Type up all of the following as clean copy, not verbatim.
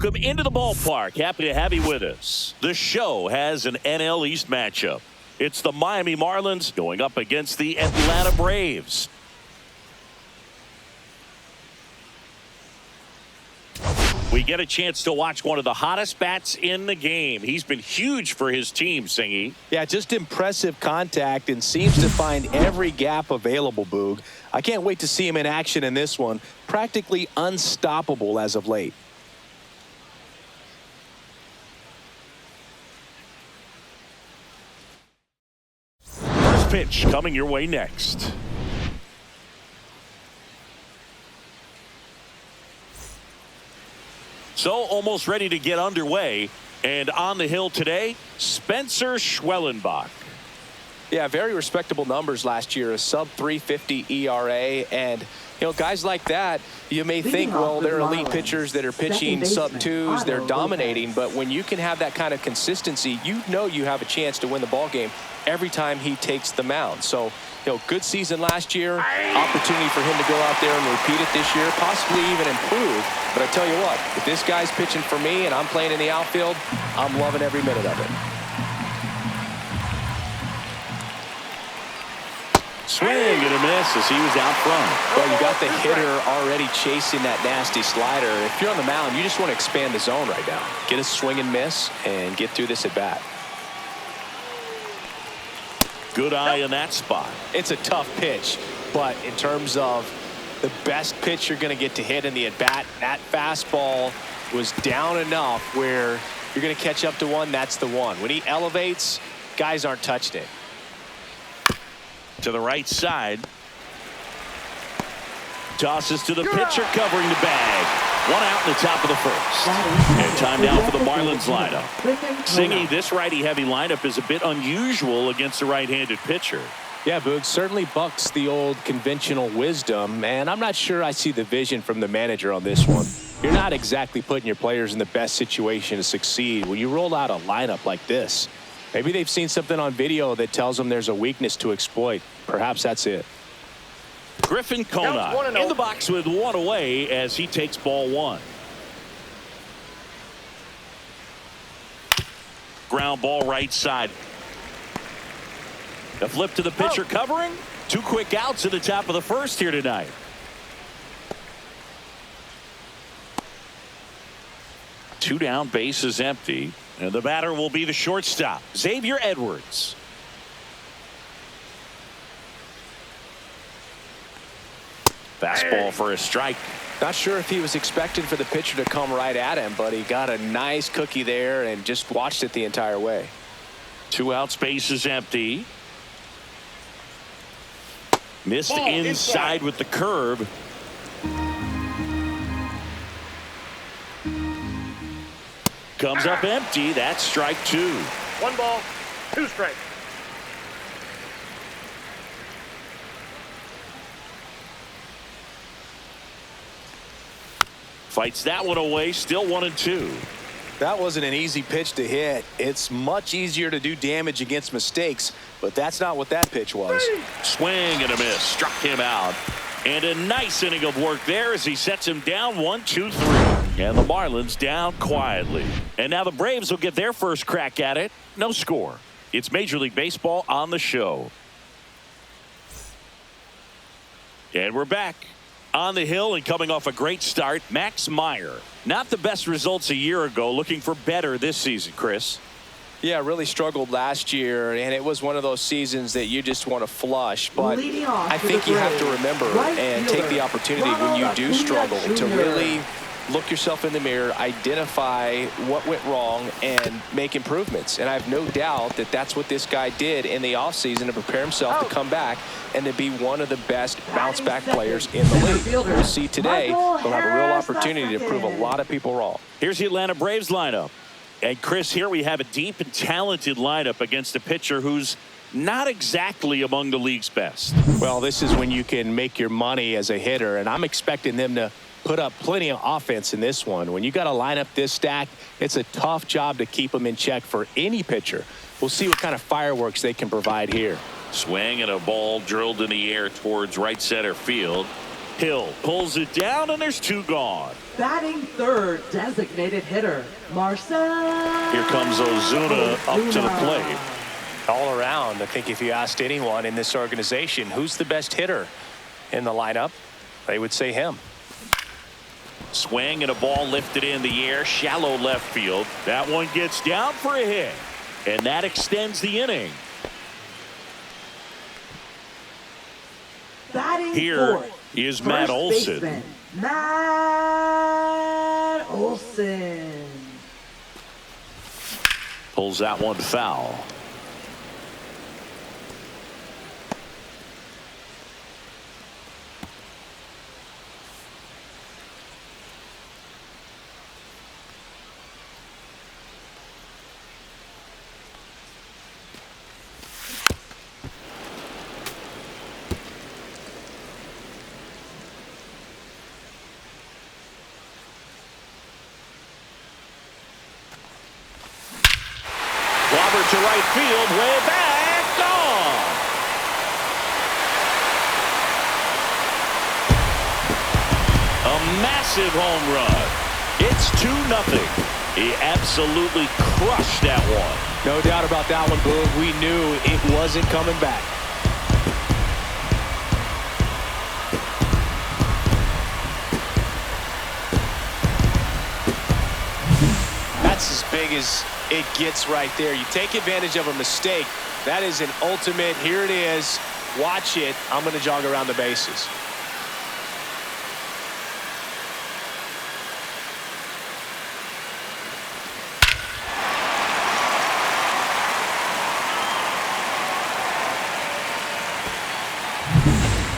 welcome into the ballpark. Happy to have you with us. The show has an NL East matchup. It's the Miami Marlins going up against the Atlanta Braves. We get a chance to watch one of the hottest bats in the game. He's been huge for his team, Singy. Yeah, just impressive contact and seems to find every gap available, Boog. I can't wait to see him in action in this one. Practically unstoppable as of late. First pitch coming your way next. So almost ready to get underway, and on the hill today, Spencer Schwellenbach. Yeah, very respectable numbers last year, a sub 350 ERA, and guys like that, you may think, well, they're elite pitchers that are pitching sub twos, they're dominating, but when you can have that kind of consistency, you know you have a chance to win the ball game every time he takes the mound. So, good season last year, opportunity for him to go out there and repeat it this year, possibly even improve. But I tell you what, if this guy's pitching for me and I'm playing in the outfield, I'm loving every minute of it. Swing and a miss as he was out front. Well, you got the hitter already chasing that nasty slider. If you're on the mound, you just want to expand the zone right now. Get a swing and miss and get through this at bat. Good eye in that spot. It's a tough pitch, but in terms of the best pitch you're going to get to hit in the at-bat, that fastball was down enough where you're going to catch up to one, that's the one. When he elevates, guys aren't touching it. To the right side. Tosses to the pitcher, covering the bag. One out in the top of the first. And time now for the Marlins lineup. Singy, this righty-heavy lineup is a bit unusual against a right-handed pitcher. Yeah, Boog, certainly bucks the old conventional wisdom, and I'm not sure I see the vision from the manager on this one. You're not exactly putting your players in the best situation to succeed when you roll out a lineup like this. Maybe they've seen something on video that tells them there's a weakness to exploit. Perhaps that's it. Griffin Conant in the box with one away as he takes ball one. Ground ball right side. A flip to the pitcher covering. Two quick outs at the top of the first here tonight. Two down, base is empty. And the batter will be the shortstop, Xavier Edwards. Fastball for a strike. Not sure if he was expecting for the pitcher to come right at him, but he got a nice cookie there and just watched it the entire way. Two outs, base is empty. Missed inside with the curve. Comes up empty. That's strike two. 1 ball, 2 strikes. Fights that one away. Still 1-2. That wasn't an easy pitch to hit. It's much easier to do damage against mistakes, but that's not what that pitch was. Swing and a miss. Struck him out. And a nice inning of work there as he sets him down 1-2-3. And the Marlins down quietly. And now the Braves will get their first crack at it. No score. It's Major League Baseball on the show. And we're back. On the hill and coming off a great start, Max Meyer. Not the best results a year ago. Looking for better this season, Chris. Yeah, really struggled last year, and it was one of those seasons that you just want to flush. But I think you have to remember and take the opportunity when you do struggle to really look yourself in the mirror, identify what went wrong, and make improvements. And I have no doubt that that's what this guy did in the offseason to prepare himself to come back and to be one of the best bounce-back players in the league. We'll see today. He'll have a real opportunity to prove a lot of people wrong. Here's the Atlanta Braves lineup. And, Chris, here we have a deep and talented lineup against a pitcher who's not exactly among the league's best. Well, this is when you can make your money as a hitter, and I'm expecting them to put up plenty of offense in this one. When you got a lineup this stacked, it's a tough job to keep them in check for any pitcher. We'll see what kind of fireworks they can provide here. Swing and a ball drilled in the air towards right center field. Hill pulls it down, and there's 2 gone. Batting third, designated hitter, Marcel. Here comes Ozuna up to the plate. All around, I think if you asked anyone in this organization who's the best hitter in the lineup, they would say him. Swing and a ball lifted in the air, shallow left field. That one gets down for a hit, and that extends the inning. Batting Here fourth, is Matt first Olson. baseman, Matt Olson. Pulls that one foul. Robert to right field, way back, gone. A massive home run. It's 2-0. He absolutely crushed that one. No doubt about that one, Boog. We knew it wasn't coming back. That's as big as it gets right there. You take advantage of a mistake. That is an ultimate. Here it is. Watch it. I'm going to jog around the bases.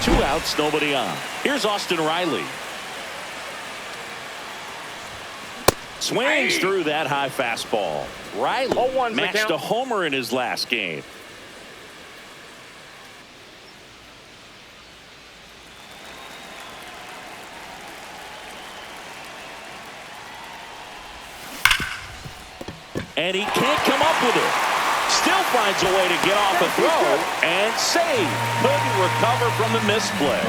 Two outs, nobody on. Here's Austin Riley. Swings through that high fastball. Riley 0-1's the matched count. a homer in his last game. And he can't come up with it. Still finds a way to get off a throw and save. Couldn't recover from the misplay.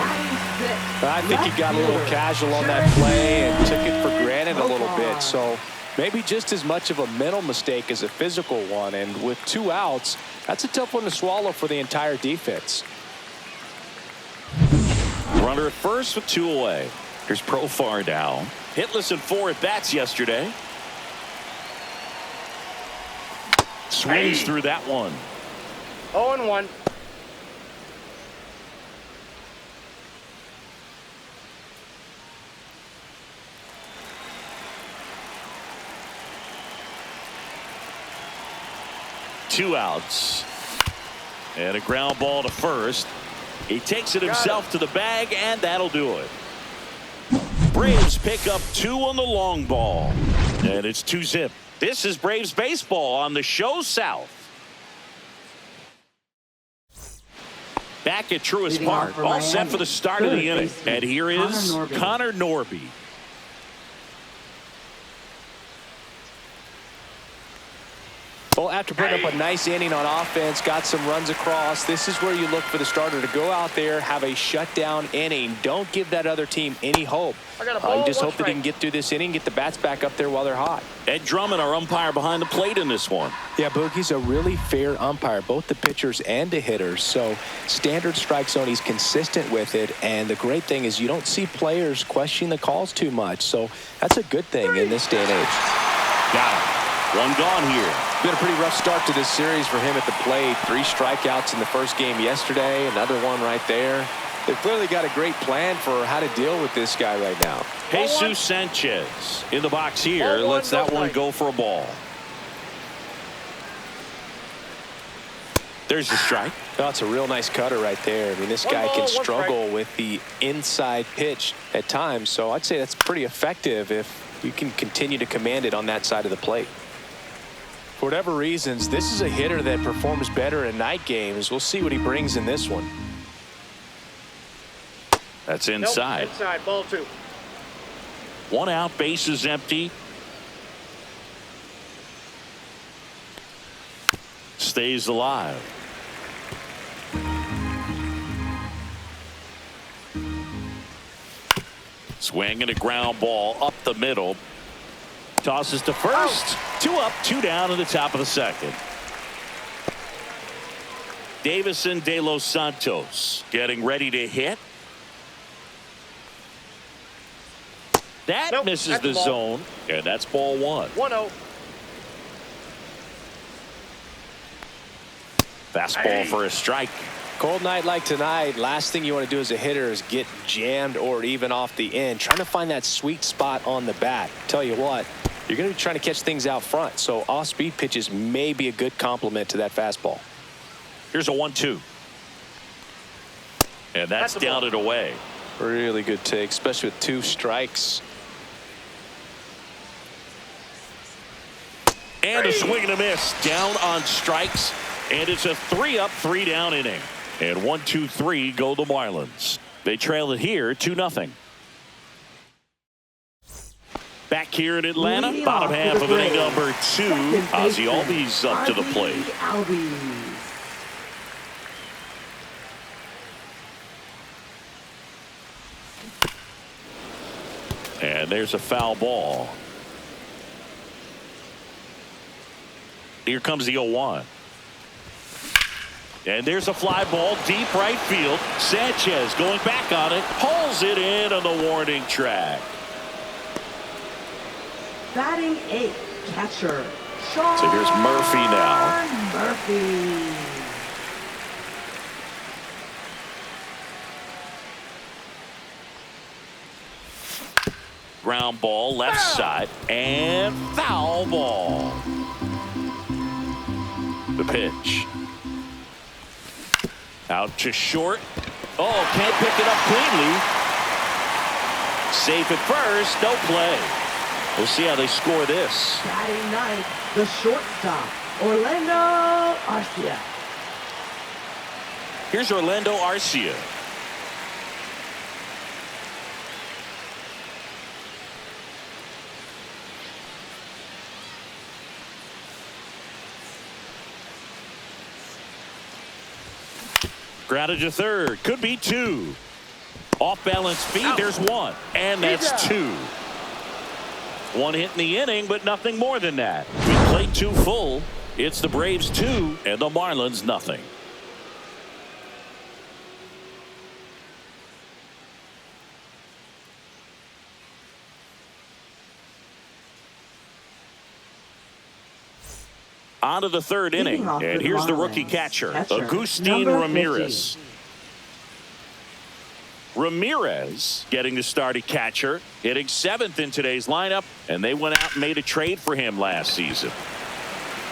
I think he got a little casual on that play and took it for granted a little bit. So maybe just as much of a mental mistake as a physical one. And with 2 outs, that's a tough one to swallow for the entire defense. Runner at first with 2 away. Here's Profar now. Hitless in 4 at-bats yesterday. Swings through that one. 0-1. Two outs. And a ground ball to first. He takes it himself to the bag, and that'll do it. Braves pick up 2 on the long ball. And it's 2-zip. This is Braves baseball on the show South. Back at Truist Leading off Park, for all set Miami, for the start of the third inning. baseman, And here is Connor Norby. Connor Norby. Well, after putting up a nice inning on offense, got some runs across, this is where you look for the starter to go out there, have a shutdown inning. Don't give that other team any hope. I got a ball, You just 1 hope that he strike. can get through this inning, get the bats back up there while they're hot. Ed Drummond, our umpire behind the plate in this one. Yeah, Boogie's a really fair umpire, both the pitchers and the hitters. So standard strike zone, he's consistent with it. And the great thing is you don't see players question the calls too much. So that's a good thing in this day and age. Got it. 1 gone here. Been a pretty rough start to this series for him at the plate. 3 strikeouts in the first game yesterday. Another one right there. They've clearly got a great plan for how to deal with this guy right now. Jesus Sanchez in the box here. 0-1, Lets that no one strike. go for a ball. There's the strike. That's a real nice cutter right there. I mean, this 1 guy ball, can 1 strike. struggle with the inside pitch at times. So I'd say that's pretty effective if you can continue to command it on that side of the plate. For whatever reasons, this is a hitter that performs better in night games. We'll see what he brings in this one. That's Nope, inside. inside. Ball 2. 1 out, bases empty. Stays alive. Swinging a ground ball up the middle. Tosses to first. 2 up, 2 down in the top of the second. Davison De Los Santos getting ready to hit. That Nope, misses that's the the ball. zone, and that's ball 1. 1-0. Fastball for a strike. Cold night like tonight, last thing you want to do as a hitter is get jammed or even off the end. Trying to find that sweet spot on the bat. Tell you what, you're going to be trying to catch things out front, so off-speed pitches may be a good complement to that fastball. Here's a 1-2. And that's down and away. Really good take, especially with 2 strikes. And a swing and a miss. Down on strikes. And it's a 3 up, 3 down inning. And 1-2-3 go the Marlins. They trail it here 2-0. Back here in Atlanta, Leading bottom off half for of the inning Braves, number 2. second Ozzie baseman, Albies up to the plate. Albies. And there's a foul ball. Here comes the 0-1. And there's a fly ball deep right field. Sanchez going back on it. Pulls it in on the warning track. Batting 8, catcher. Sean So here's Murphy now. Murphy. Ground ball left side and foul ball. The pitch. Out to short. Oh, can't pick it up cleanly. Safe at first. No play. We'll see how they score this. Batting 9, the shortstop, Orlando Arcia. Here's Orlando Arcia. Grounded to third. Could be 2. Off balance feed. There's 1. And that's 2. 1 hit in the inning, but nothing more than that. We played 2 full. It's the Braves 2 and the Marlins nothing. On to the 3rd inning, and here's the rookie catcher, Agustin Ramirez. Ramirez getting the start at catcher, hitting 7th in today's lineup, and they went out and made a trade for him last season.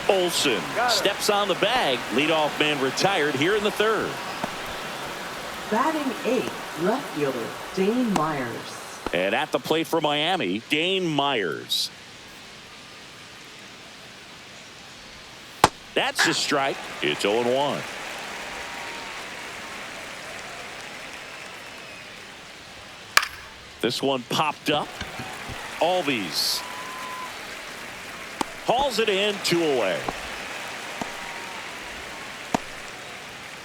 Olsen steps on the bag. Leadoff man retired here in the 3rd. Batting 8, left fielder, Dane Myers. And at the plate for Miami, Dane Myers. That's a strike. It's 0-1. This one popped up. Albies hauls it in, 2 away.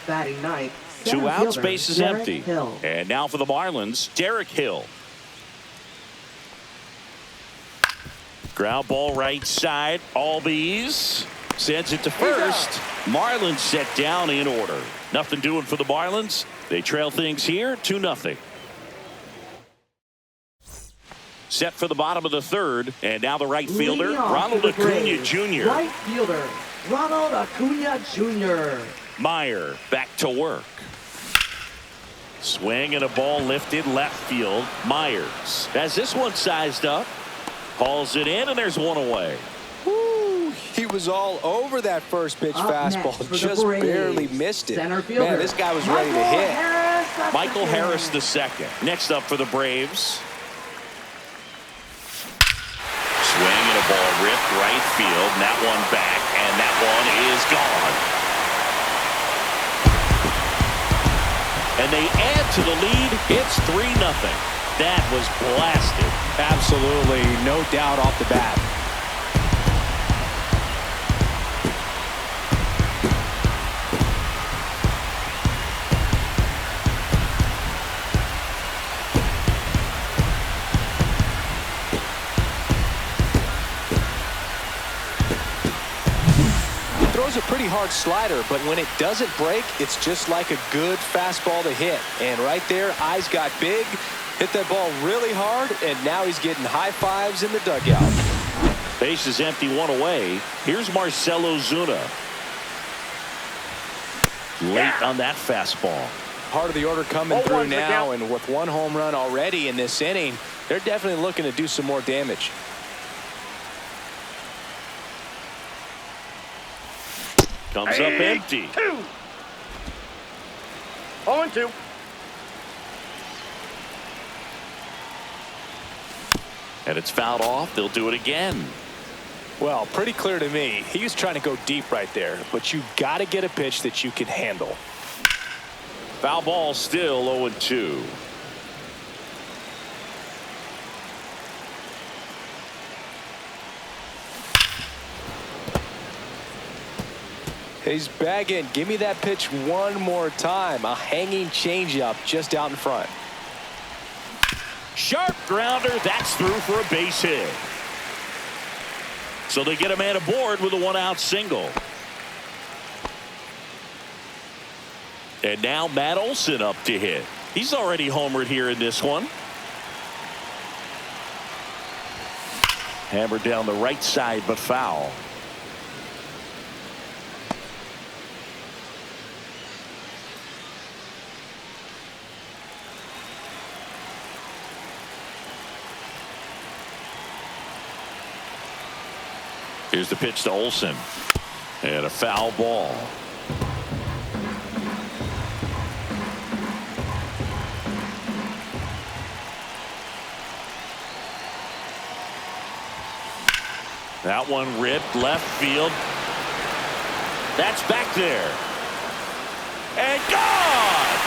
Batting 9, 2 outs, base is Derek empty. Hill. And now for the Marlins, Derek Hill. Ground ball right side. Albies sends it to first. Marlins set down in order. Nothing doing for the Marlins. They trail things here 2-0. Set for the bottom of the 3rd, and now the right fielder, Leading off Ronald for the Acuna Braves, Jr. Right fielder, Ronald Acuna Jr. Meyer back to work. Swing and a ball lifted left field. Myers has this one sized up. Hauls it in, and there's 1 away. Woo, he was all over that first pitch Up next fastball. for the Just Braves, barely missed it. Center fielder, Man, this guy was ready to hit. Michael Harris the second. Next up for the Braves. Swing and a ball ripped right field. And that one back, and that one is gone. And they add to the lead. It's 3-0. That was blasted. Absolutely, no doubt off the bat. throws a pretty hard slider, but when it doesn't break, it's just like a good fastball to hit. And right there, eyes got big, hit that ball really hard, and now he's getting high fives in the dugout. Base is empty, one away. Here's Marcell Ozuna. Late on that fastball. Part of the order coming through now, and with one home run already in this inning, they're definitely looking to do some more damage. Comes up empty. 0-2. And it's fouled off. They'll do it again. Well, pretty clear to me. He was trying to go deep right there, but you got to get a pitch that you can handle. Foul ball, still 0-2. He's bagging. Give me that pitch one more time. A hanging changeup just out in front. Sharp grounder. That's through for a base hit. So they get a man aboard with a one-out single. And now Matt Olson up to hit. He's already homered here in this one. Hammered down the right side, but foul. Here's the pitch to Olson. And a foul ball. That one ripped left field. That's back there. And gone!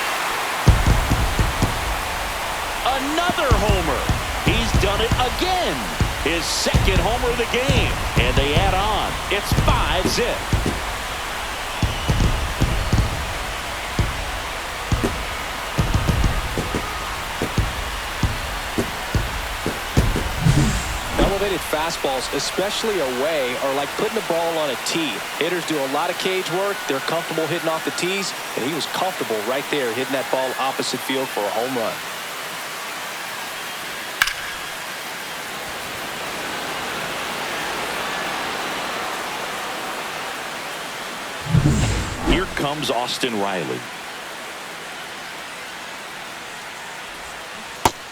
Another homer. He's done it again. His second homer of the game. And they add on. It's 5-zip. Elevated fastballs, especially away, are like putting the ball on a tee. Hitters do a lot of cage work. They're comfortable hitting off the tees, and he was comfortable right there hitting that ball opposite field for a home run. Here comes Austin Riley.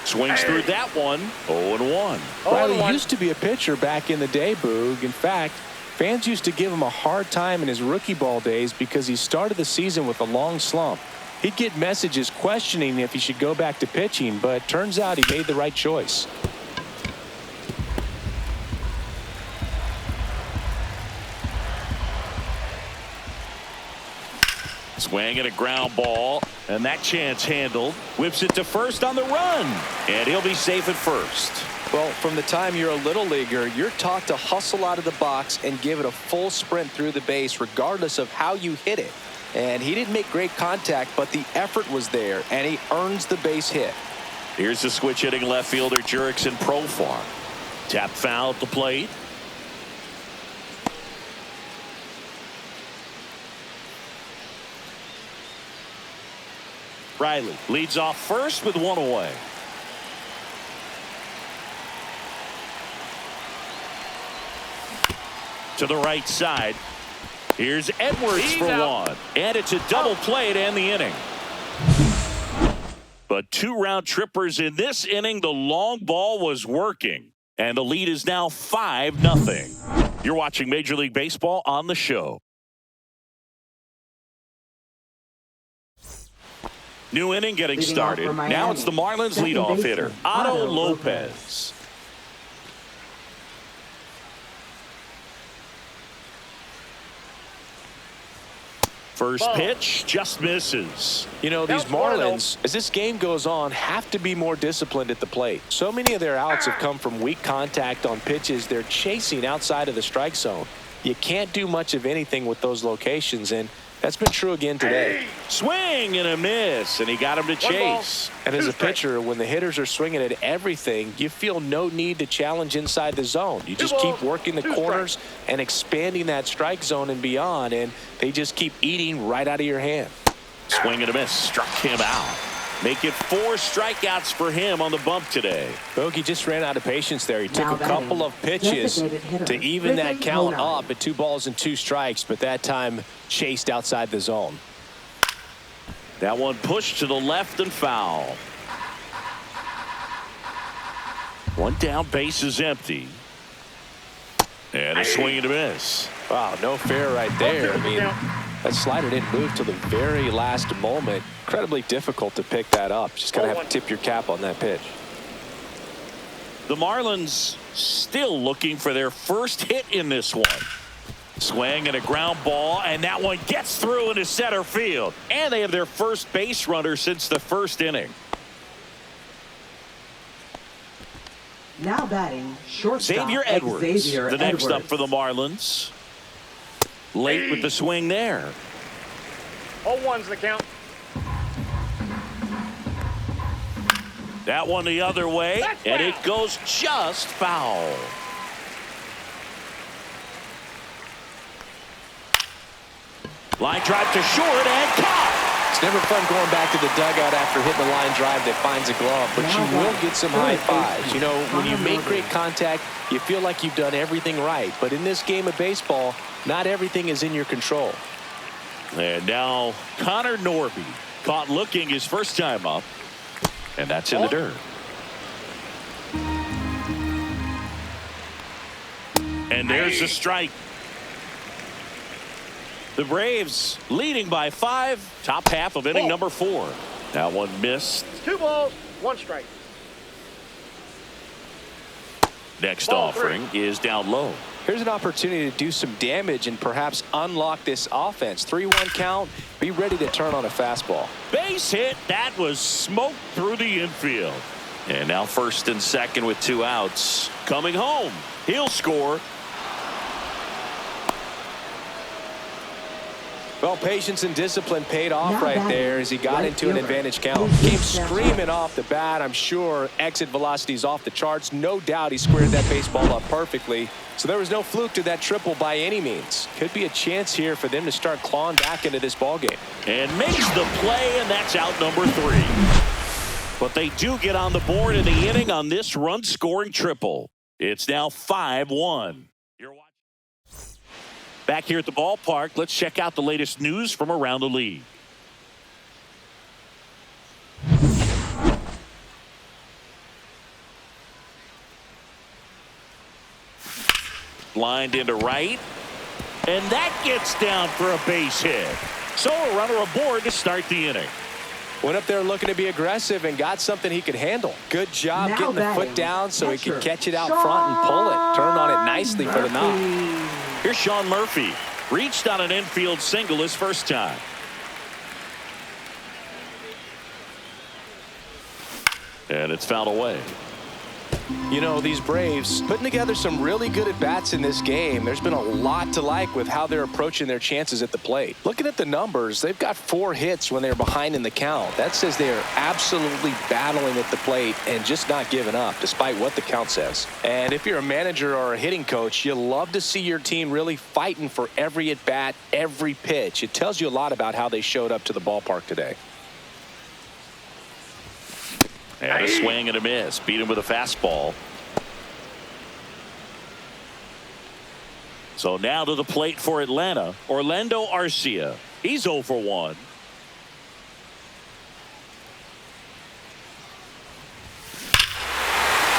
Swings through that one. 0-1. Riley used to be a pitcher back in the day, Boog. In fact, fans used to give him a hard time in his rookie ball days because he started the season with a long slump. He'd get messages questioning if he should go back to pitching, but turns out he made the right choice. Swing and a ground ball, and that chance handled. Whips it to first on the run, and he'll be safe at first. Well, from the time you're a little leaguer, you're taught to hustle out of the box and give it a full sprint through the base regardless of how you hit it. And he didn't make great contact, but the effort was there, and he earns the base hit. Here's the switch hitting left fielder Jurickson Profar. Tap foul at the plate. Riley leads off first with one away. To the right side. Here's Edwards for one. And it's a double play to end the inning. But two round trippers in this inning. The long ball was working. And the lead is now 5-0. You're watching Major League Baseball on the show. New inning getting started. Now it's the Marlins leadoff hitter, Otto Lopez. First pitch just misses. You know, these Marlins, as this game goes on, have to be more disciplined at the plate. So many of their outs have come from weak contact on pitches they're chasing outside of the strike zone. You can't do much of anything with those locations, and That's been true again today. Swing and a miss, and he got him to chase. And as a pitcher, when the hitters are swinging at everything, you feel no need to challenge inside the zone. You just keep working the corners and expanding that strike zone and beyond, and they just keep eating right out of your hand. Swing and a miss, struck him out. Make it 4 strikeouts for him on the bump today. Bogey just ran out of patience there. He took a couple of pitches to even that count up at 2 balls and 2 strikes, but that time chased outside the zone. That one pushed to the left and foul. 1 down, base is empty. And a swing and a miss. Wow, no fair right there. I mean, that slider didn't move till the very last moment. Incredibly difficult to pick that up. Just gotta have to tip your cap on that pitch. The Marlins still looking for their first hit in this one. Swing and a ground ball, and that one gets through into center field. And they have their first base runner since the first inning. Now batting, shortstop Xavier Edwards, Xavier the next Edwards. up for the Marlins. Late with the swing there. 0-1's the count. That one the other way, and it goes just foul. Line drive to short and caught. It's never fun going back to the dugout after hitting a line drive that finds a glove, but you will get some high fives. You know, when you make great contact, you feel like you've done everything right. But in this game of baseball, not everything is in your control. And now Connor Norby caught looking his first time up, and that's in the dirt. And there's a strike. The Braves leading by 5, top half of inning number 4. That one missed. 2 balls, 1 strike. Next Ball offering is down low. Here's an opportunity to do some damage and perhaps unlock this offense. 3-1 count. Be ready to turn on a fastball. Base hit. That was smoked through the infield. And now first and second with 2 outs. Coming home. He'll score. Well, patience and discipline paid off Now right batting, there as he got right into an fielder. advantage count. Came screaming off the bat. I'm sure exit velocity's off the charts. No doubt he squared that baseball up perfectly. So there was no fluke to that triple by any means. Could be a chance here for them to start clawing back into this ballgame. And makes the play, and that's out number 3. But they do get on the board in the inning on this run-scoring triple. It's now 5-1. You're watching. Back here at the ballpark, let's check out the latest news from around the league. Lined into right, and that gets down for a base hit. So a runner aboard to start the inning. Went up there looking to be aggressive and got something he could handle. Good job Now getting the batting, foot down so he could catcher, catch it out front and pull it. Turned on it nicely for the knock. Here's Sean Murphy. Reached on an infield single his first time. And it's fouled away. You know, these Braves putting together some really good at-bats in this game. There's been a lot to like with how they're approaching their chances at the plate. Looking at the numbers, they've got 4 hits when they're behind in the count. That says they are absolutely battling at the plate and just not giving up, despite what the count says. And if you're a manager or a hitting coach, you love to see your team really fighting for every at-bat, every pitch. It tells you a lot about how they showed up to the ballpark today. And a swing and a miss. Beat him with a fastball. So now to the plate for Atlanta, Orlando Arcia. He's 0 for 1.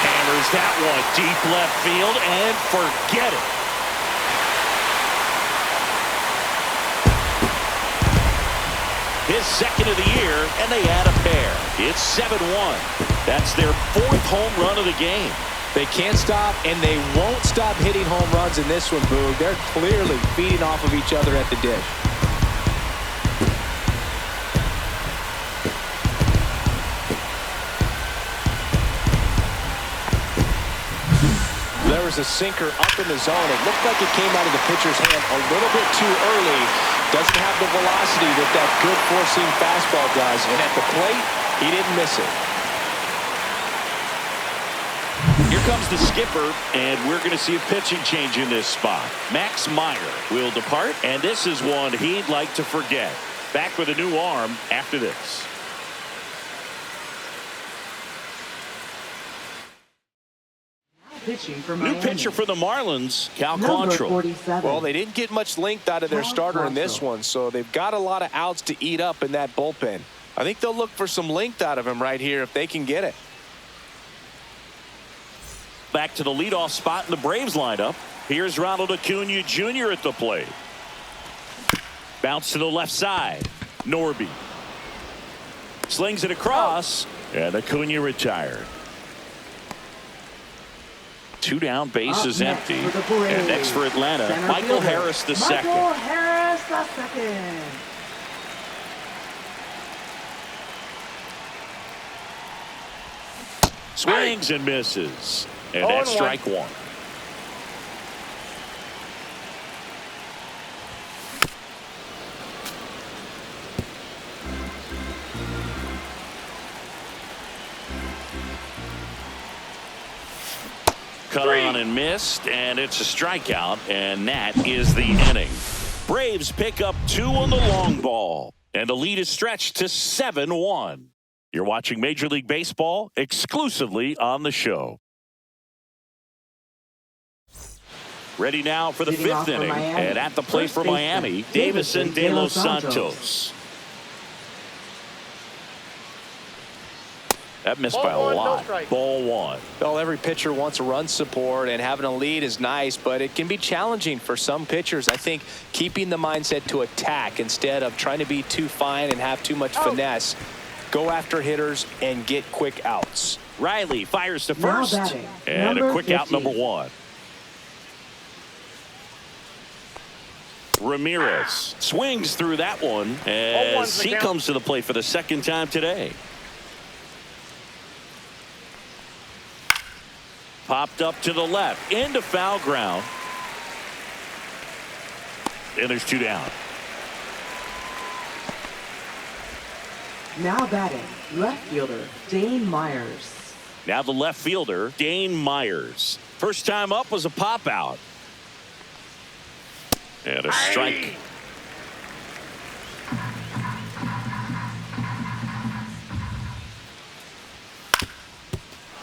Hammers that one deep left field and forget it. His second of the year, and they add a pair. It's 7-1. That's their 4th home run of the game. They can't stop, and they won't stop hitting home runs in this one, Boog. They're clearly feeding off of each other at the dish. There delivers a sinker up in the zone. It looked like it came out of the pitcher's hand a little bit too early. Doesn't have the velocity that good four-seam fastball does. And at the plate, he didn't miss it. Here comes the skipper, and we're going to see a pitching change in this spot. Max Meyer will depart, and this is one he'd like to forget. Back with a new arm after this. Pitching for New Miami. pitcher for the Marlins, Cal Number Quantrill. 47. Well, they didn't get much length out of their starter in this one, so they've got a lot of outs to eat up in that bullpen. I think they'll look for some length out of him right here if they can get it. Back to the leadoff spot in the Braves lineup. Here's Ronald Acuna Jr. at the plate. Bounce to the left side. Norby slings it across, and Acuna retired. 2 down, bases empty. And next for Atlanta, Center Michael fielder, Harris the second. Michael Harris the second. Swings and misses. And that's 0-1. strike one. Cut on and missed, and it's a strikeout, and that is the inning. Braves pick up 2 on the long ball, and the lead is stretched to 7-1. You're watching Major League Baseball exclusively on the show. Ready now for the Leading off 5th for inning, Miami. and at the plate First for baseman, Miami, Davison De Los Santos. Santos. That missed by a Ball one, no lot. strike. Ball 1. Well, every pitcher wants a run support, and having a lead is nice, but it can be challenging for some pitchers. I think keeping the mindset to attack instead of trying to be too fine and have too much finesse. Go after hitters and get quick outs. Riley fires to Now first, batting, and a number quick out 50. number 1. Ramirez swings through that one as 0-1's the he count. comes to the plate for the second time today. Popped up to the left into foul ground, and there's 2 down. Now batting, left fielder Dane Myers. Now the left fielder Dane Myers. First time up was a pop out, and a strike.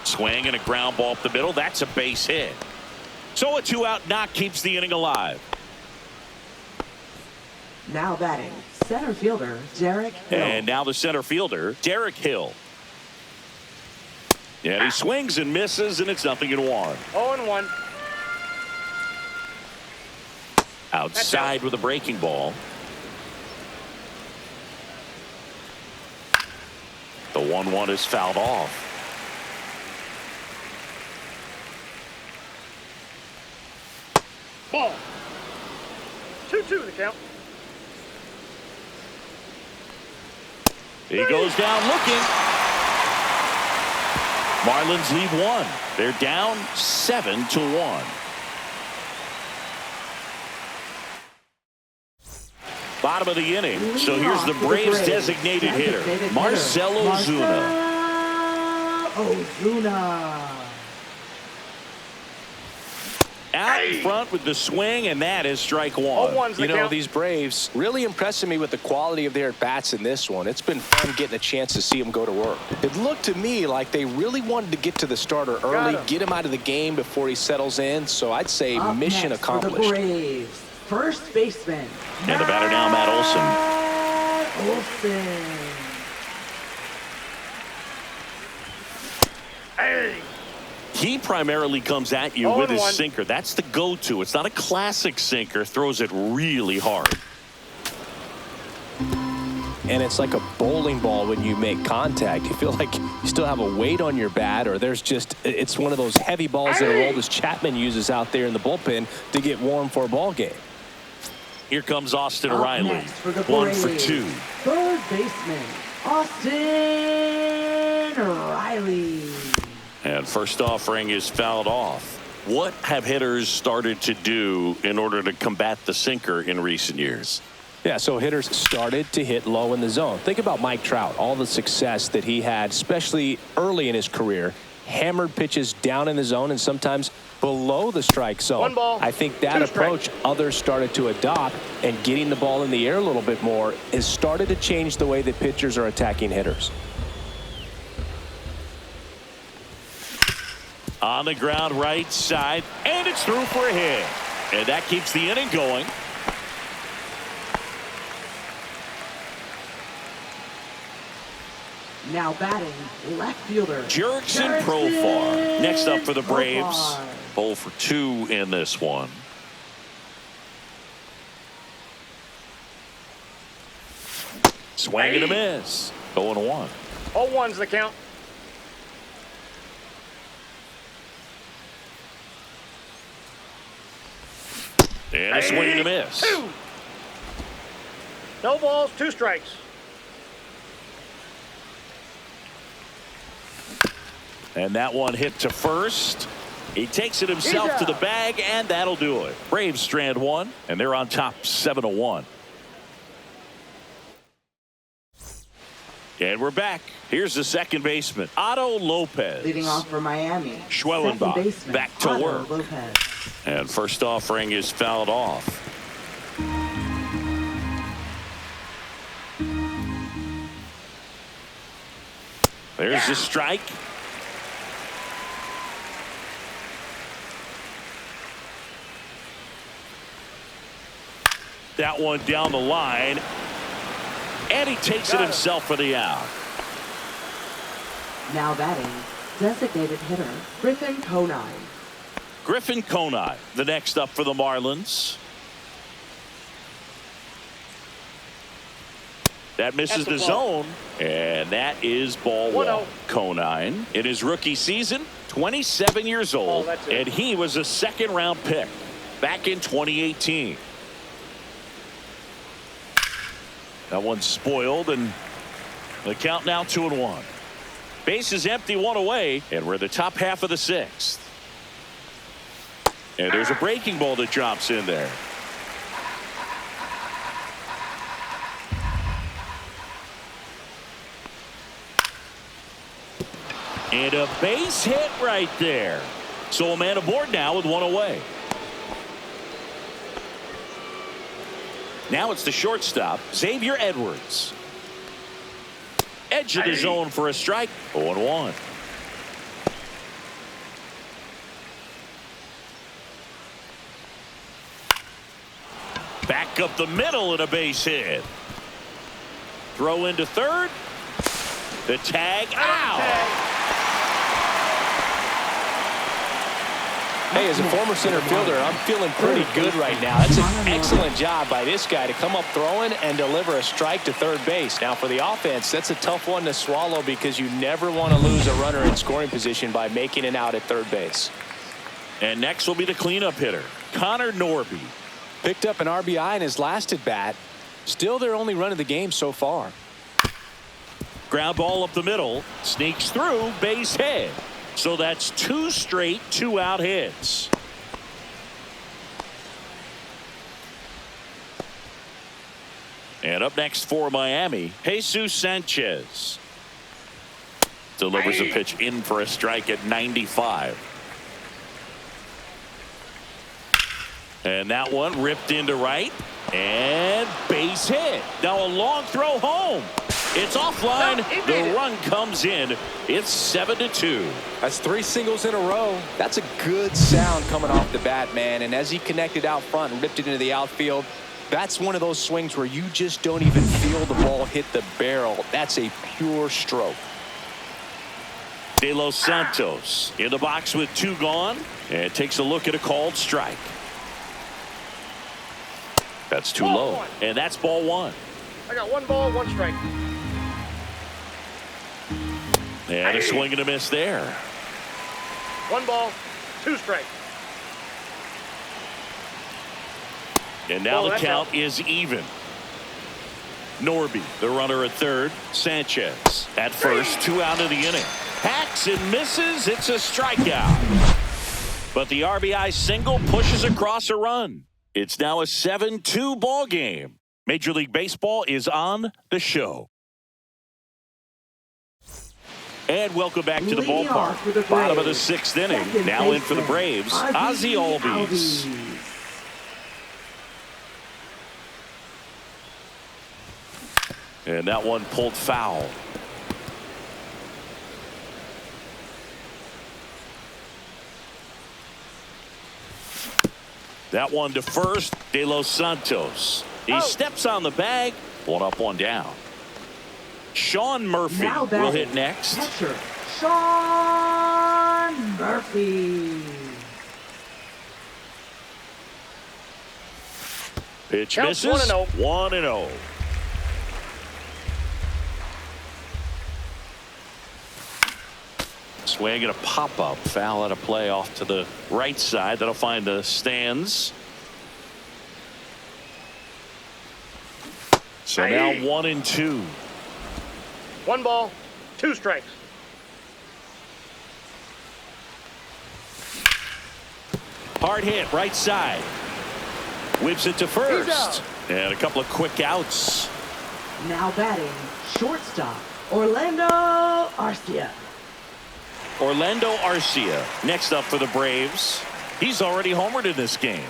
Swing and a ground ball up the middle. That's a base hit. So a 2-out knock keeps the inning alive. Now batting, center fielder Derek Hill. And now the center fielder Derek Hill. And he swings and misses, and it's 0-1. 0-1. Outside with a breaking ball. The 1-1 is fouled off. Ball. 2-2 the count. He goes down looking. Marlins lead 1. They're down 7-1. Bottom of the inning. So here's the Braves designated hitter, Marcell Ozuna. Ozuna. Out in front with the swing, and that is strike 1. 0-1's the You know, count. these Braves really impressing me with the quality of their at-bats in this one. It's been fun getting a chance to see them go to work. It looked to me like they really wanted to get to the starter early, him. get him out of the game before he settles in. So I'd say Up mission next for the accomplished. Braves, first baseman. And the batter now, Matt Olson. Olson. Hey. He primarily comes at you with his 0-1. sinker. That's the go-to. It's not a classic sinker. Throws it really hard. And it's like a bowling ball when you make contact. You feel like you still have a weight on your bat, or it's one of those heavy balls that Aroldis Chapman uses out there in the bullpen to get warm for a ball game. Here comes Austin Up Riley. next for the 1 for Braves, 2. third baseman Austin Riley. And first offering is fouled off. What have hitters started to do in order to combat the sinker in recent years? Yeah, so hitters started to hit low in the zone. Think about Mike Trout, all the success that he had, especially early in his career. Hammered pitches down in the zone and sometimes below the strike zone. One ball, I think that approach others started to adopt, and getting the ball in the air a little bit more has started to change the way that pitchers are attacking hitters. On the ground right side, and it's through for a hit. And that keeps the inning going. Now batting, left fielder Jurickson Profar. Next up for the Braves. 0 for 2 in this one. Swing and a miss. 0-1. 0-1's the count. And a swing and a miss. 2. No balls, 2 strikes. And that one hit to first. He takes it himself to the bag, and that'll do it. Braves strand 1, and they're on top 7-1. And we're back. Here's the second baseman, Otto Lopez. leading off for Miami. Schwellenbach Second baseman, back to Otto work. Lopez. And first offering is fouled off. There's the strike. That one down the line. And he takes it himself for the out. Now batting, designated hitter Griffin Conine. Griffin Conine, the next up for the Marlins. That misses the zone, and that is ball 1. Conine, in his rookie season, 27 years old, and he was a second-round pick back in 2018. That one's spoiled, and the count now 2-1. Base is empty, 1 away, and we're in the top half of the 6th. And there's a breaking ball that drops in there. And a base hit right there. So a man aboard now with 1 away. Now it's the shortstop, Xavier Edwards. Edge of the zone for a strike. 0-1. Back up the middle and a base hit. Throw into third. The tag out. Hey, as a former center fielder, I'm feeling pretty good right now. That's an excellent job by this guy to come up throwing and deliver a strike to third base. Now, for the offense, that's a tough one to swallow because you never want to lose a runner in scoring position by making an out at third base. And next will be the cleanup hitter, Connor Norby. Picked up an RBI in his last at bat. Still their only run of the game so far. Ground ball up the middle, sneaks through, base hit. So that's 2 straight 2-out hits. And up next for Miami, Jesus Sanchez. Delivers a pitch in for a strike at 95. And that one ripped into right. And base hit. Now a long throw home. It's offline. The run comes in. It's 7-2. That's 3 singles in a row. That's a good sound coming off the bat, man. And as he connected out front and ripped it into the outfield, that's one of those swings where you just don't even feel the ball hit the barrel. That's a pure stroke. De Los Santos in the box with 2 gone, and takes a look at a called strike. That's too low, and that's ball 1. I got 1 ball, 1 strike. And a swing and a miss there. 1 ball, 2 strikes. And now the count is even. Norby, the runner at third. Sanchez at first. 2 out of the inning. Hacks and misses. It's a strikeout. But the RBI single pushes across a run. It's now a 7-2 ball game. Major League Baseball is on the show. And welcome back to the ballpark. Bottom of the 6th inning. Now in for the Braves, Ozzie Albies. And that one pulled foul. That one to first, De Los Santos. He steps on the bag. One up, one down. Sean Murphy will hit next. Catcher, Sean Murphy. Pitch misses. 1-0. Swing and a pop-up. Foul out of play off to the right side. That'll find the stands. So now 1-2. 1 ball, 2 strikes. Hard hit, right side. Whips it to first. And a couple of quick outs. Now batting, shortstop, Orlando Arcia. Orlando Arcia next up for the Braves. He's already homered in this game.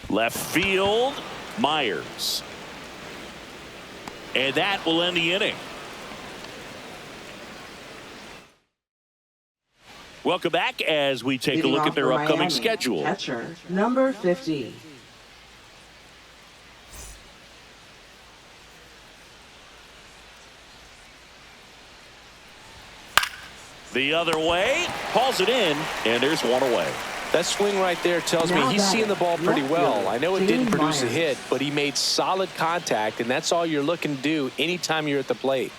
Left field, Myers. And that will end the inning. Welcome back as we take a look at their upcoming schedule. Catcher, number 50. The other way, hauls it in, and there's one away. That swing right there tells me he's seeing the ball pretty well. I know it didn't produce a hit, but he made solid contact, and that's all you're looking to do anytime you're at the plate.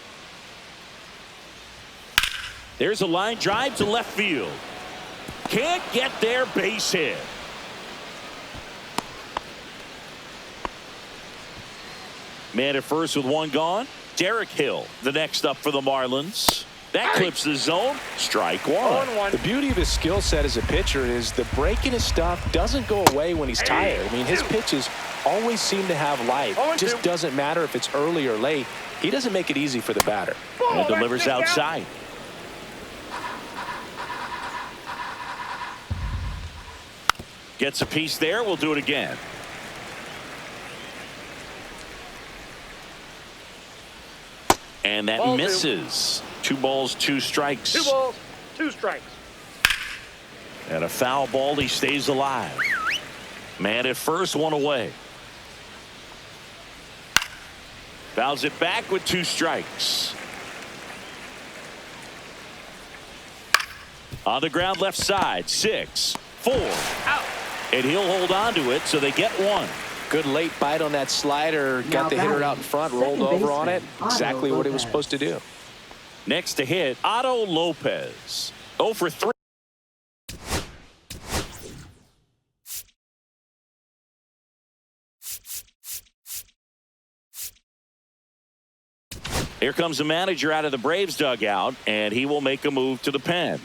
There's a line drive to left field. Can't get there, base hit. Man at first with one gone. Derek Hill, the next up for the Marlins. That clips the zone. Strike one. The beauty of his skill set as a pitcher is the break in his stuff doesn't go away when he's tired. I mean, his pitches always seem to have life. It just doesn't matter if it's early or late. He doesn't make it easy for the batter. And delivers outside. Gets a piece there. We'll do it again. And that misses. 2 balls, 2 strikes. 2 balls, 2 strikes. And a foul ball. He stays alive. Man at first, one away. Fouls it back with 2 strikes. On the ground left side. 6, 4. Out. And he'll hold on to it, so they get 1. Good late bite on that slider. Got the hitter out in front, rolled over on it. Exactly what he was supposed to do. Next to hit, Otto Lopez. 0 for 3. Here comes the manager out of the Braves dugout, and he will make a move to the pen.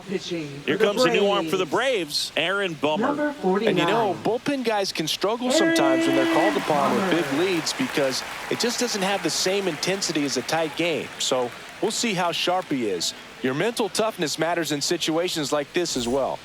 Pitching. Here comes the new arm for the Braves, Aaron Bummer. Number 49. And you know, bullpen guys can struggle sometimes when they're called upon with big leads because it just doesn't have the same intensity as a tight game. So we'll see how sharp he is. Your mental toughness matters in situations like this as well.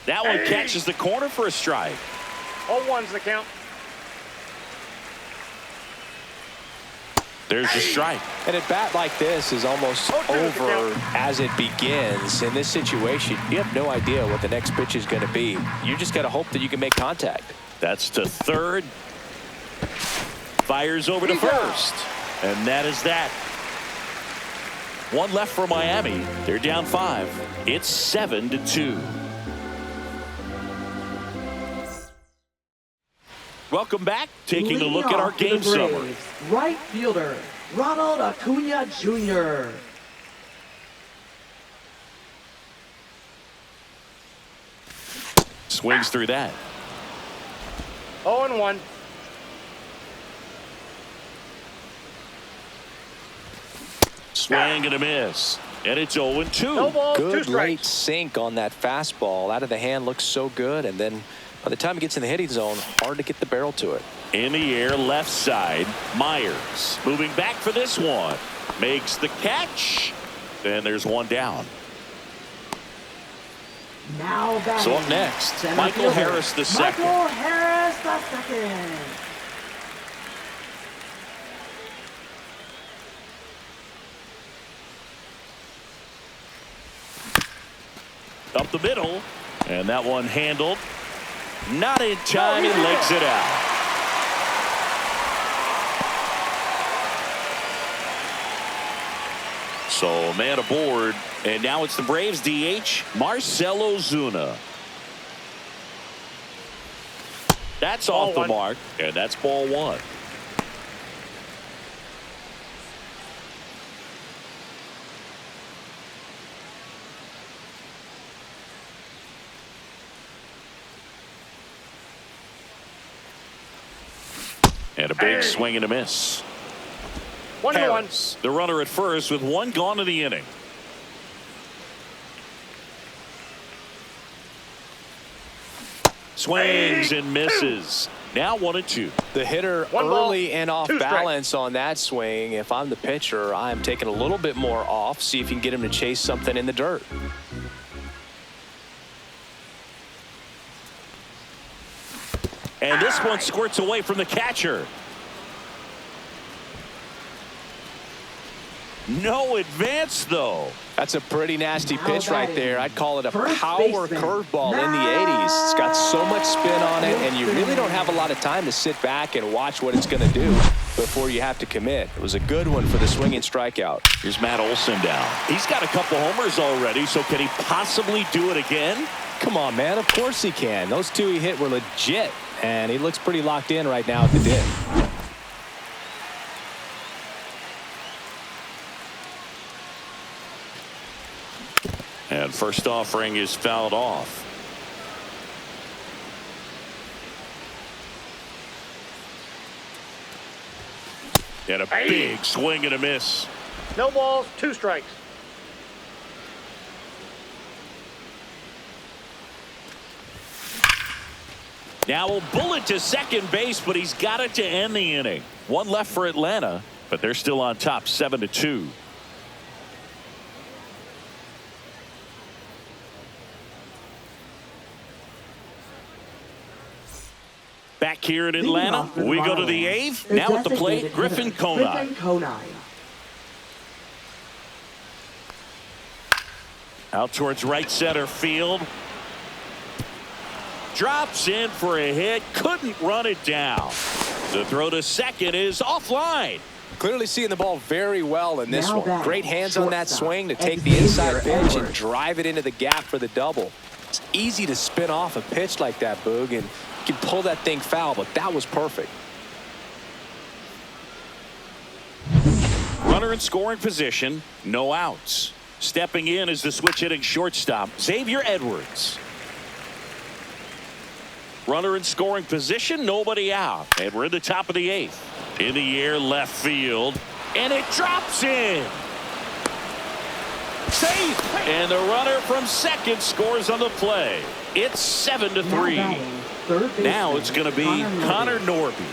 That one catches the corner for a strike. 0-1's the count. There's the strike. And a bat like this is almost over as it begins. In this situation, you have no idea what the next pitch is going to be. You just got to hope that you can make contact. That's to third. Fires over to first. And that is that. One left for Miami. They're down 5. It's 7-2. Welcome back. Taking a look at our game summary. Right fielder, Ronald Acuna Jr. Swings through that. 0-1. Swing and a miss. And it's 0-2. No balls, 2 Good late strikes. sink on that fastball. Out of the hand looks so good. And then by the time it gets in the hitting zone, hard to get the barrel to it. In the air, left side. Myers moving back for this one. Makes the catch. And there's one down. Now batting. So up next, Center Michael fielder, Harris the second. Michael Harris the second. Up the middle. And that one handled. Not in time. He legs it out. So man aboard. And now it's the Braves DH, Marcell Ozuna. That's off the mark. And that's ball 1. And a big swing and a miss. 1-1. Harris, the runner at first with one gone in the inning. Swings and misses. Now 1-2. The hitter One ball, early and off 2 strikes. balance on that swing. If I'm the pitcher, I'm taking a little bit more off. See if you can get him to chase something in the dirt. And this one squirts away from the catcher. No advance, though. That's a pretty nasty pitch right there. I'd call it a First power baseman, curveball in the 80s. It's got so much spin on it, and you really don't have a lot of time to sit back and watch what it's going to do before you have to commit. It was a good one for the swinging strikeout. Here's Matt Olson down. He's got a couple homers already, so can he possibly do it again? Come on, man. Of course he can. Those 2 he hit were legit, and he looks pretty locked in right now at the dip. And first offering is fouled off. And a big swing and a miss. No balls, 2 strikes. Now a bullet to second base, but he's got it to end the inning. One left for Atlanta, but they're still on top 7-2. Back here in Atlanta, we go to the 8th. Now at the plate, Griffin Conine. Out towards right center field. Drops in for a hit. Couldn't run it down. The throw to second is offline. Clearly seeing the ball very well in this Now one. batting, Great hands on that shortstop, swing to take the inside Xavier pitch and Edwards. drive it into the gap for the double. It's easy to spin off a pitch like that, Boog, and you can pull that thing foul, but that was perfect. Runner in scoring position, no outs. Stepping in is the switch hitting shortstop, Xavier Edwards. Runner in scoring position, nobody out. And we're in the top of the 8th. In the air, left field. And it drops in. Safe. And the runner from second scores on the play. It's 7-3. Now it's going to be Connor Norby.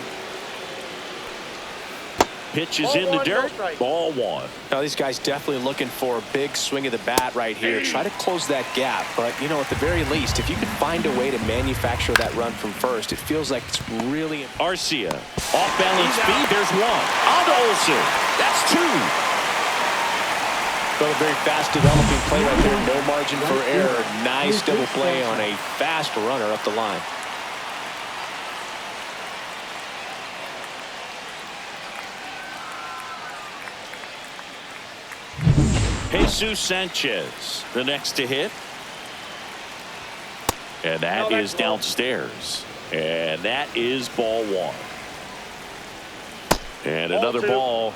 pitch is Ball in the one, no dirt. strike. Ball one. Now, these guys definitely looking for a big swing of the bat right here. Try to close that gap. But, you know, at the very least, if you can find a way to manufacture that run from first, it feels like it's really... Arcia. Off-balance speed. There's one. On to Olsen. That's two. Well, a very fast developing play right there. No margin for error. Nice double play on a fast runner up the line. Jesus Sanchez, the next to hit. And that is downstairs. And that is ball one. And Ball another two. ball.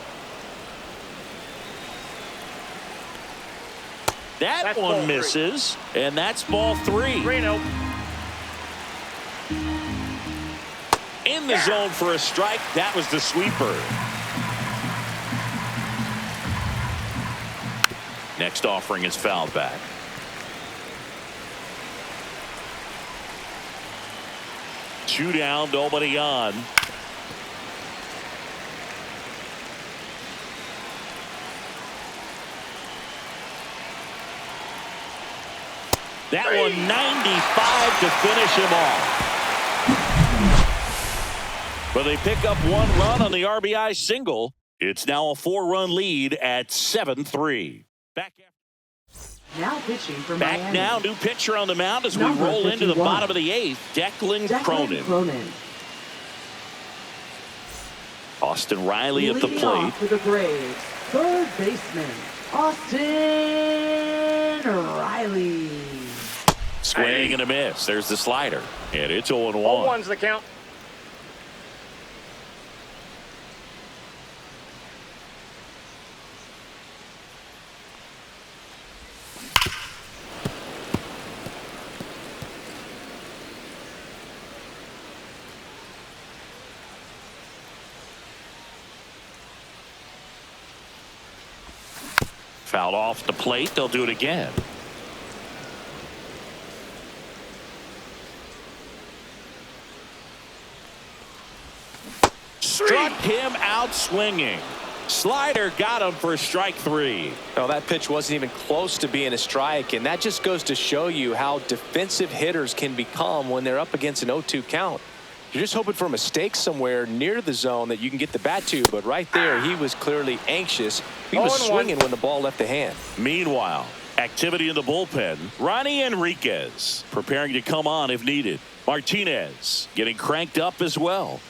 That That's one ball three. misses. And that's ball three. 3-0. In the zone for a strike. That was the sweeper. Next offering is fouled back. Two down, nobody on. That one 95 to finish him off. But they pick up one run on the RBI single. It's now a 4-run lead at 7-3. Now pitching for Back Miami. now, new pitcher on the mound as we Number roll into the 51. bottom of the eighth. Declan Cronin. Austin Riley at the Leading plate. off for the Braves, third baseman, Austin Riley. Swing and a miss. There's the slider. And it's 0-1. 0-1's the count. Fouled off the plate. They'll do it again. Struck him out swinging. Slider got him for strike three. No, that pitch wasn't even close to being a strike, and that just goes to show you how defensive hitters can become when they're up against an 0-2 count. You're just hoping for a mistake somewhere near the zone that you can get the bat to, but right there he was clearly anxious. He was 0-1. swinging when the ball left the hand. Meanwhile, activity in the bullpen. Ronnie Enriquez preparing to come on if needed. Martinez getting cranked up as well.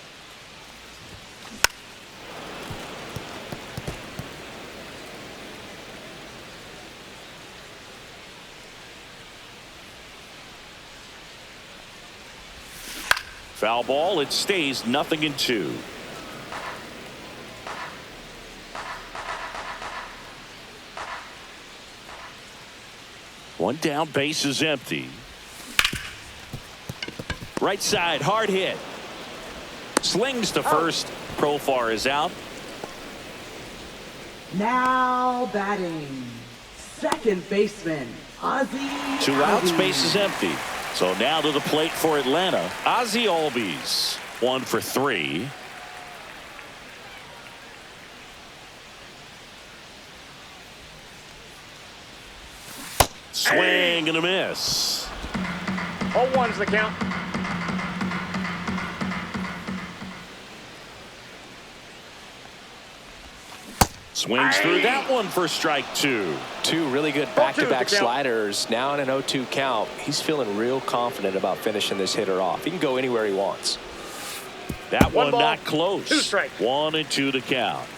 Foul ball. It stays 0-2. One down, base is empty. Right side, hard hit. Slings to first. Profar is out. Now batting, second baseman, Ozzie. Two outs, Albies. base is empty. So now to the plate for Atlanta. Ozzie Albies, 1 for 3. Swing and a miss. 0-1's the count. Swings through that one for strike two. Two really good 0-2 back-to-back the count. sliders. Now in an 0-2 count. He's feeling real confident about finishing this hitter off. He can go anywhere he wants. That One one ball, not close. 2 strikes. 1-2 to count.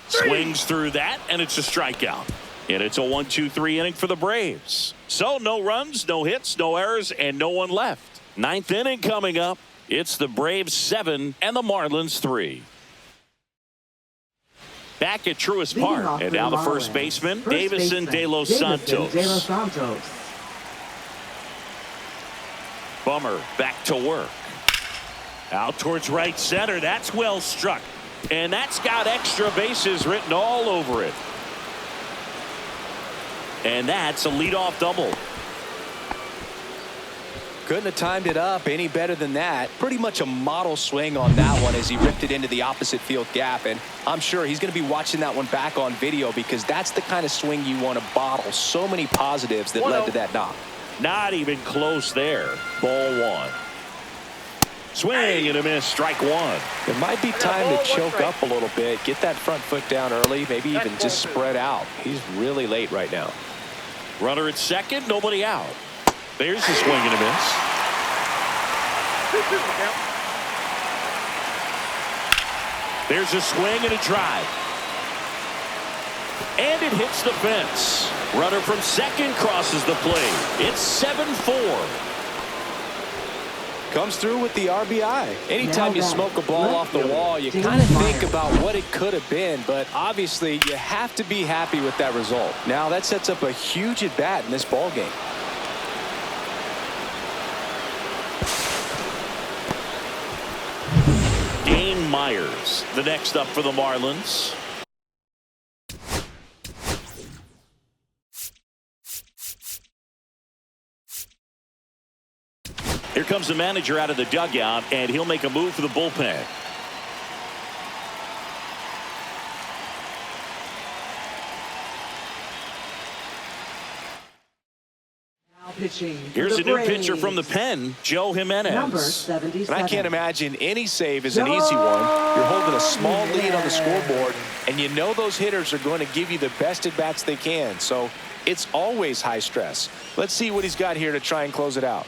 Swings through that, and it's a strikeout. And it's a 1-2-3 inning for the Braves. So no runs, no hits, no errors, and no one left. Ninth inning coming up. It's the Braves 7 and the Marlins 3. Back at Truist Leading Park, off and for now the Marlins, first baseman, Davison De Los Santos. De Los Santos. Bummer back to work. Out towards right center. That's well struck. And that's got extra bases written all over it. And that's a leadoff double. Couldn't have timed it up any better than that. Pretty much a model swing on that one as he ripped it into the opposite field gap. And I'm sure he's going to be watching that one back on video because that's the kind of swing you want to bottle. So many positives that led to that knock. Not even close there. Ball one. Swing and a miss. Strike one. It might be time to choke up a little bit. Get that front foot down early. Maybe even just spread out. He's really late right now. Runner at second. Nobody out. There's a swing and a miss. There's a swing and a drive. And it hits the fence. Runner from second crosses the plate. It's 7-4. Comes through with the RBI. Anytime you smoke a ball off the wall, you kind of think about what it could have been, but obviously you have to be happy with that result. Now that sets up a huge at bat in this ball game. Dane Myers, the next up for the Marlins. Here comes the manager out of the dugout, and he'll make a move for the bullpen. Now pitching. Here's a new pitcher from the pen, Joe Jimenez. Number 77. And I can't imagine any save is an easy one. You're holding a small lead on the scoreboard, and you know those hitters are going to give you the best at-bats they can. So it's always high stress. Let's see what he's got here to try and close it out.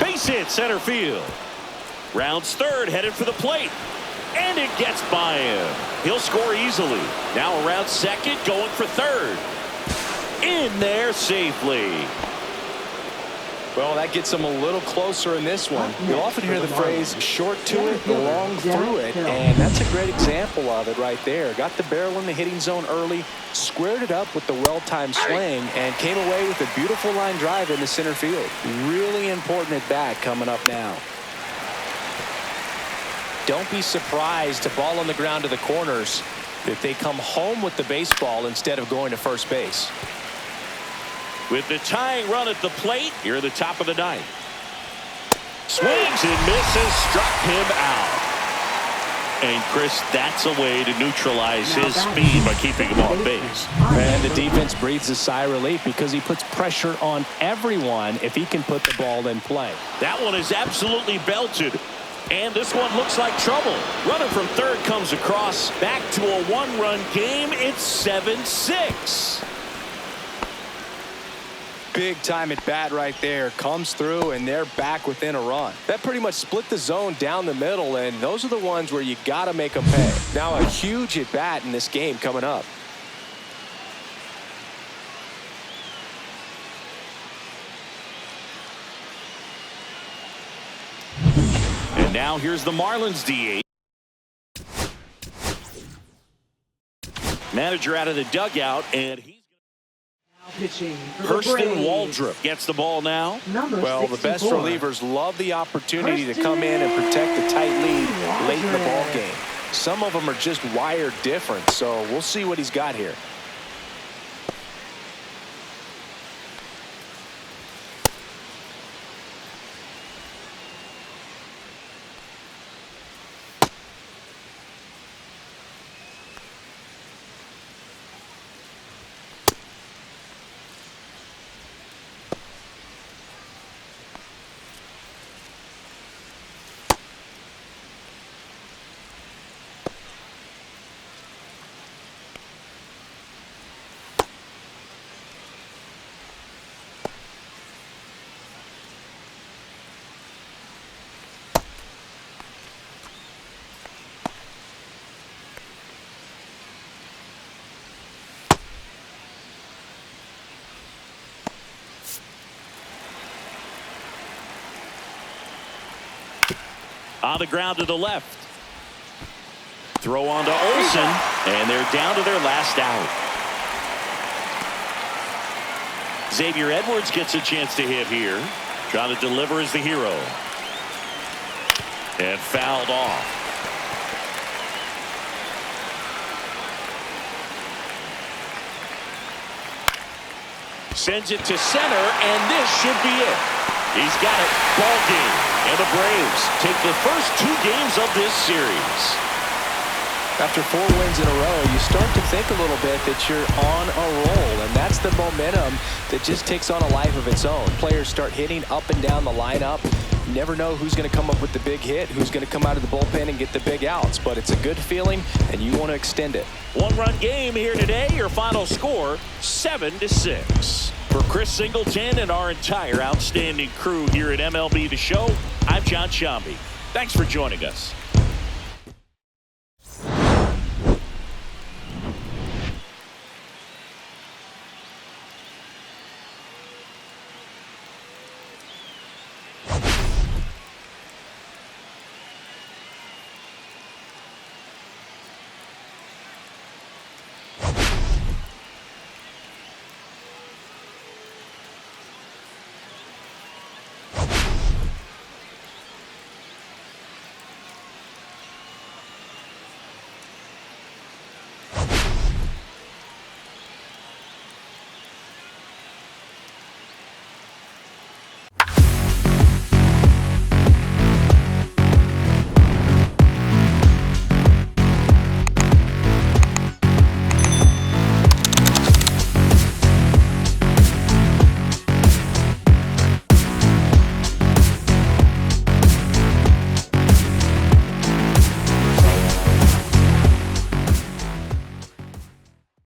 Base hit center field. Rounds third, headed for the plate. And it gets by him. He'll score easily. Now around second, going for third. In there safely. Well, that gets him a little closer in this one. You'll often hear the phrase short to it, long through it, and that's a great example of it right there. Got the barrel in the hitting zone early, squared it up with the well-timed swing, and came away with a beautiful line drive into center field. Really important at bat coming up now. Don't be surprised to ball on the ground to the corners if they come home with the baseball instead of going to first base. With the tying run at the plate, here at the top of the ninth. Swings and misses, struck him out. And Chris, that's a way to neutralize his speed by keeping him off base. And the defense breathes a sigh of relief because he puts pressure on everyone if he can put the ball in play. That one is absolutely belted. And this one looks like trouble. Runner from third comes across. Back to a one-run game. It's 7-6. Big time at bat right there. Comes through and they're back within a run. That pretty much split the zone down the middle, and those are the ones where you got to make them pay. Now a huge at bat in this game coming up. And now here's the Marlins DH. Manager out of the dugout, and he's pitching. Hurston Waldrop gets the ball now. Well, the best relievers love the opportunity to come in and protect a tight lead late in the ball game. Some of them are just wired different, so we'll see what he's got here. On the ground to the left. Throw on to Olsen, and they're down to their last out. Xavier Edwards gets a chance to hit here. Trying to deliver as the hero. And fouled off. Sends it to center, and this should be it. He's got it. Ball game. And the Braves take the first 2 games of this series. After 4 wins in a row, you start to think a little bit that you're on a roll, and that's the momentum that just takes on a life of its own. Players start hitting up and down the lineup. You never know who's going to come up with the big hit, who's going to come out of the bullpen and get the big outs, but it's a good feeling, and you want to extend it. 1-run game here today. Your final score, 7-6. For Chris Singleton and our entire outstanding crew here at MLB The Show, I'm John Shambi. Thanks for joining us.